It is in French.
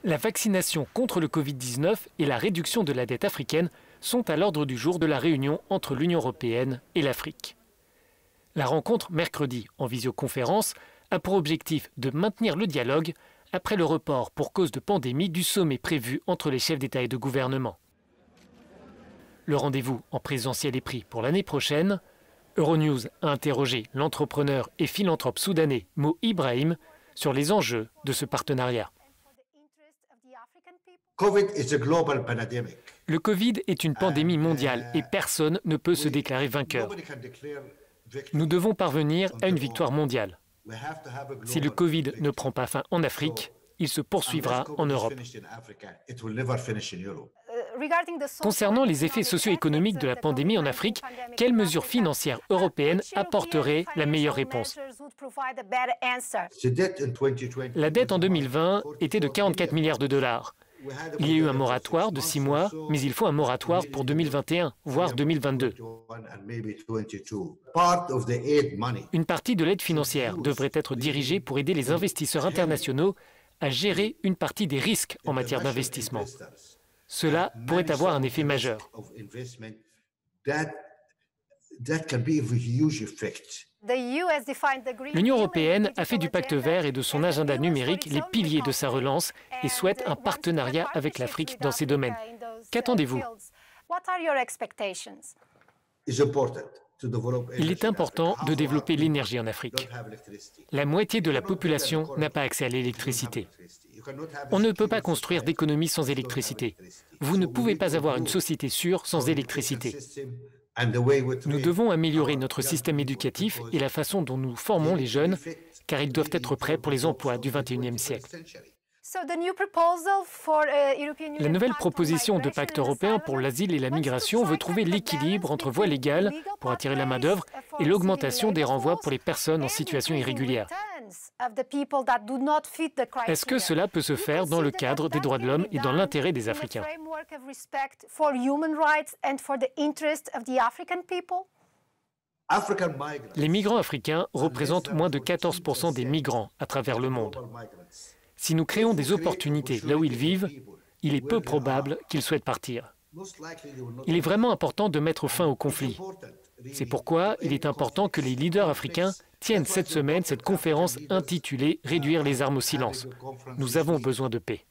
La vaccination contre le Covid-19 et la réduction de la dette africaine sont à l'ordre du jour de la réunion entre l'Union européenne et l'Afrique. La rencontre mercredi en visioconférence a pour objectif de maintenir le dialogue après le report pour cause de pandémie du sommet prévu entre les chefs d'État et de gouvernement. Le rendez-vous en présentiel est pris pour l'année prochaine. Euronews a interrogé l'entrepreneur et philanthrope soudanais Mo Ibrahim sur les enjeux de ce partenariat. Le Covid est une pandémie mondiale et personne ne peut se déclarer vainqueur. Nous devons parvenir à une victoire mondiale. Si le Covid ne prend pas fin en Afrique, il se poursuivra en Europe. Concernant les effets socio-économiques de la pandémie en Afrique, quelles mesures financières européennes apporteraient la meilleure réponse? La dette en 2020 était de 44 milliards de dollars. Il y a eu un moratoire de 6 mois, mais il faut un moratoire pour 2021, voire 2022. Une partie de l'aide financière devrait être dirigée pour aider les investisseurs internationaux à gérer une partie des risques en matière d'investissement. Cela pourrait avoir un effet majeur. L'Union européenne a fait du pacte vert et de son agenda numérique les piliers de sa relance et souhaite un partenariat avec l'Afrique dans ces domaines. Qu'attendez-vous? Il est important de développer l'énergie en Afrique. La moitié de la population n'a pas accès à l'électricité. On ne peut pas construire d'économie sans électricité. Vous ne pouvez pas avoir une société sûre sans électricité. Nous devons améliorer notre système éducatif et la façon dont nous formons les jeunes, car ils doivent être prêts pour les emplois du XXIe siècle. La nouvelle proposition de pacte européen pour l'asile et la migration veut trouver l'équilibre entre voies légales pour attirer la main-d'œuvre et l'augmentation des renvois pour les personnes en situation irrégulière. Est-ce que cela peut se faire dans le cadre des droits de l'homme et dans l'intérêt des Africains? Les migrants africains représentent moins de 14% des migrants à travers le monde. Si nous créons des opportunités là où ils vivent, il est peu probable qu'ils souhaitent partir. Il est vraiment important de mettre fin au conflit. C'est pourquoi il est important que les leaders africains tiennent cette semaine cette conférence intitulée « Réduire les armes au silence ». Nous avons besoin de paix.